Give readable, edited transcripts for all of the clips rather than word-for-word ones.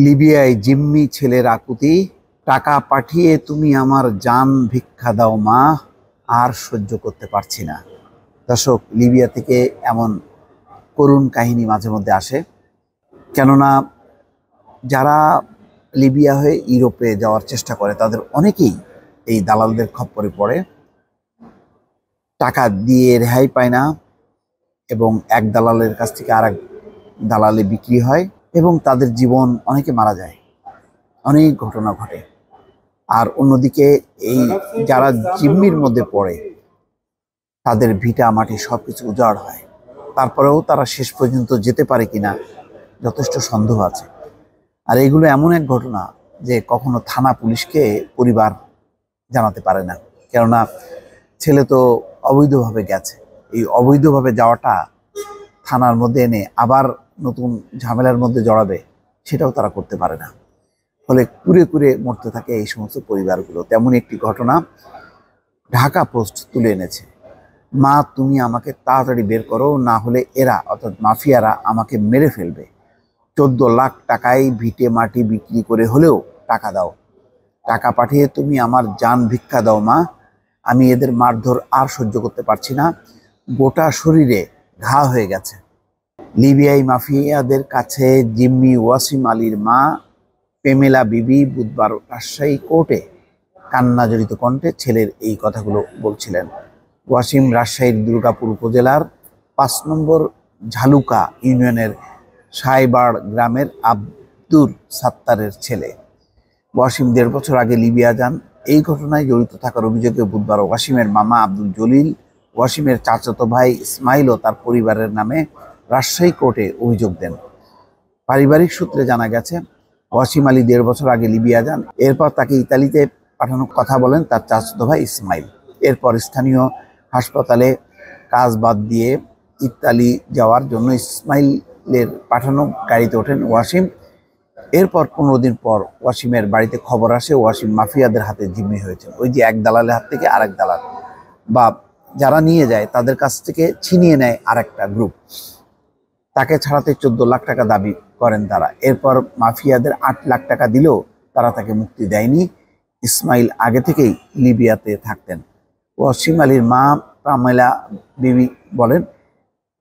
লিবিয়ায় জিম্মি ছেলের আকুতি, টাকা পাঠিয়ে তুমি আমার জান ভিক্ষা দাও মা, আর সহ্য করতে পারছি না। দর্শক, লিবিয়া থেকে এমন করুণ কাহিনী মাঝে মধ্যে আসে। কেননা যারা লিবিয়া হয়ে ইউরোপে যাওয়ার চেষ্টা করে তাদের অনেকেই এই দালালদের খপ্পরে পড়ে, টাকা দিয়ে রেহাই পায় না এবং এক দালালের কাছ থেকে আরেক দালালে বিক্রি হয় এবং তাদের জীবন অনেকে মারা যায়, অনেক ঘটনা ঘটে। আর অন্যদিকে এই যারা জিম্মির মধ্যে পড়ে তাদের ভিটা মাটি সবকিছু উজাড় হয়, তারপরেও তারা শেষ পর্যন্ত যেতে পারে কিনা যথেষ্ট সন্দেহ আছে। আর এগুলো এমন এক ঘটনা যে কখনো থানা পুলিশকে পরিবার জানাতে পারে না, কেননা ছেলে তো অবৈধভাবে গেছে। এই অবৈধভাবে যাওয়াটা থানার মধ্যে এনে আবার নতুন ঝামেলার মধ্যে জড়াবে, সেটাও তারা করতে পারে না। ফলে কুরে কুরে মরতে থাকে এই সমস্ত পরিবারগুলো। তেমন একটি ঘটনা ঢাকা পোস্ট তুলে এনেছে। মা, তুমি আমাকে তাড়াতাড়ি বের করো, না হলে এরা অর্থাৎ মাফিয়ারা আমাকে মেরে ফেলবে। 14 লাখ টাকায় ভিটে মাটি বিক্রি করে হলেও টাকা দাও। টাকা পাঠিয়ে তুমি আমার জান ভিক্ষা দাও মা, আমি এদের মারধর আর সহ্য করতে পারছি না, গোটা শরীরে ঘা হয়ে গেছে। লিবিয়াই মাফিয়াদের কাছে জিম্মি ওয়াসিম আলীর মা পেমেলা বিবি বুধবার রাজশাহী কোর্টে কান্নাজড়িত কণ্ঠে ছেলের এই কথাগুলো বলছিলেন। ওয়াসিম রাজশাহীর দুর্গাপুর উপজেলার 5 নম্বর ঝালুকা ইউনিয়নের সাইবাড় গ্রামের আব্দুর সাত্তারের ছেলে। ওয়াসিম 1.5 বছর আগে লিবিয়া যান। এই ঘটনায় জড়িত থাকার অভিযোগে বুধবার ওয়াসিমের মামা আব্দুল জলিল, ওয়াসিমের চাচাতো ভাই ইসমাইল ও তার পরিবারের নামে রাজশাহী কোর্টে অভিযোগ দেন। পারিবারিক সূত্রে জানা গেছে, ওয়াসিম আলী 1.5 বছর আগে লিবিয়া যান। এরপর তাকে ইতালিতে পাঠানোর কথা বলেন তার চাচাতো ভাই ইসমাইল। এরপর স্থানীয় হাসপাতালে কাজ বাদ দিয়ে ইতালি যাওয়ার জন্য ইসমাইলের পাঠানো গাড়িতে ওঠেন ওয়াসিম। এরপর 15 দিন পর ওয়াসিমের বাড়িতে খবর আসে ওয়াসিম মাফিয়াদের হাতে জিম্মি হয়েছেন। ওই যে এক দালালের হাত থেকে আরেক দালাল বা যারা নিয়ে যায় তাদের কাছ থেকে ছিনিয়ে নেয় আরেকটা গ্রুপ। তাকে ছাড়াতে 14 লাখ টাকা দাবি করেন তারা। এরপর মাফিয়াদের 8 লাখ টাকা দিলেও তারা তাকে মুক্তি দেয়নি। ইসমাইল আগে থেকেই লিবিয়াতে থাকতেন। ওয়াসিম আলীর মা পামেলা বিবি বলেন,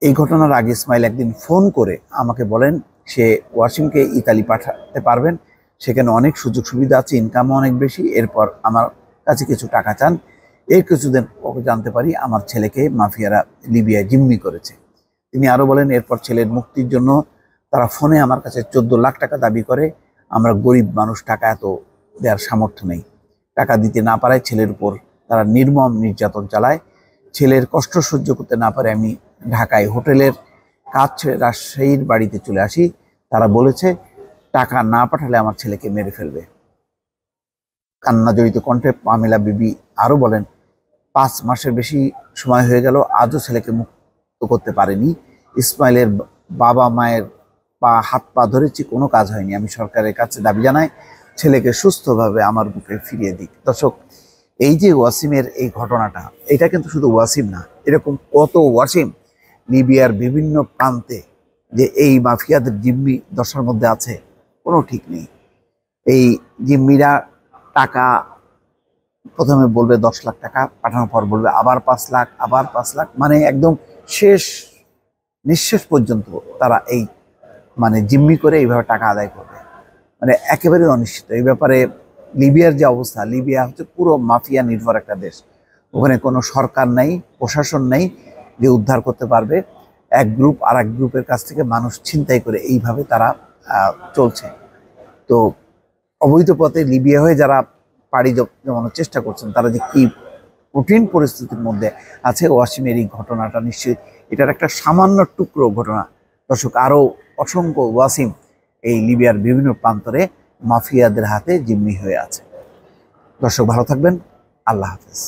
এই ঘটনার আগে ইসমাইল একদিন ফোন করে আমাকে বলেন সে ওয়াসিমকে ইতালি পাঠাতে পারবেন, সেখানে অনেক সুযোগ সুবিধা আছে, ইনকামও অনেক বেশি। এরপর আমার কাছে কিছু টাকা চান। এর কিছুদিন পরে জানতে পারি আমার ছেলেকে মাফিয়ারা লিবিয়ায় জিম্মি করেছে। তিনি আরো বলেন, এরপর ছেলের মুক্তির জন্য তারা ফোনে আমার কাছে 14 লাখ টাকা দাবি করে। আমরা গরিব মানুষ, টাকা এত দেওয়ার সামর্থ্য নেই। টাকা দিতে না পারায় ছেলের উপর তারা নির্মম নির্যাতন চালায়। ছেলের কষ্ট সহ্য করতে না পারে আমি ঢাকায় হোটেলের কাজ ছেড়ে রাজশাহীর বাড়িতে চলে আসি। তারা বলেছে টাকা না পাঠালে আমার ছেলেকে মেরে ফেলবে। কান্না জড়িত কণ্ঠে পামেলা বিবি আরো বলেন, 5 মাসের বেশি সময় হয়ে গেল, আজও ছেলেকে মুক্ত করতে পারেনি। ইসমাইলের বাবা মায়ের হাত পা ধরেছি, কোনো কাজ হয়নি। আমি সরকারের কাছে দাবি জানাই ছেলেকে সুস্থভাবে আমার বুকে ফিরিয়ে দিক। দর্শক, এই যে ওয়াসিমের এই ঘটনাটা, এটা কিন্তু শুধু ওয়াসিম না, এরকম কত ওয়াসিম লিবিয়ার বিভিন্ন প্রান্তে যে এই মাফিয়াদের জিম্মি দশার মধ্যে আছে, কোনো ঠিক নেই। এই জিম্মিরা টাকা প্রথমে বলবে 10 লাখ টাকা, পাঠানোর পর বলবে আবার 5 লাখ, আবার 5 লাখ, মানে একদম শেষ নিঃশেষ পর্যন্ত তারা এই জিম্মি করে এইভাবে টাকা আদায় করবে। একেবারে অনিশ্চিত এই ব্যাপারে। লিবিয়ার যে অবস্থা, লিবিয়া হচ্ছে পুরো মাফিয়া নির্ভর একটা দেশ। ওখানে কোনো সরকার নাই, প্রশাসন নেই যে উদ্ধার করতে পারবে। এক গ্রুপ আর এক গ্রুপের কাছ থেকে মানুষ ছিনতাই করে এইভাবে তারা চলছে। তো অবৈধ পথে লিবিয়া হয়ে যারা পাড়ি জমানোর চেষ্টা করছেন তারা যে কি কঠিন পরিস্থিতির মধ্যে আছে, ওয়াসিমের এই ঘটনাটা নিশ্চয়ই এটার একটা সামান্য টুকরো ঘটনা। দর্শক, আরও অসংখ্য ওয়াসিম এই লিবিয়ার বিভিন্ন প্রান্তরে মাফিয়াদের হাতে জিম্মি হয়ে আছে। দর্শক, ভালো থাকবেন। আল্লাহ হাফেজ।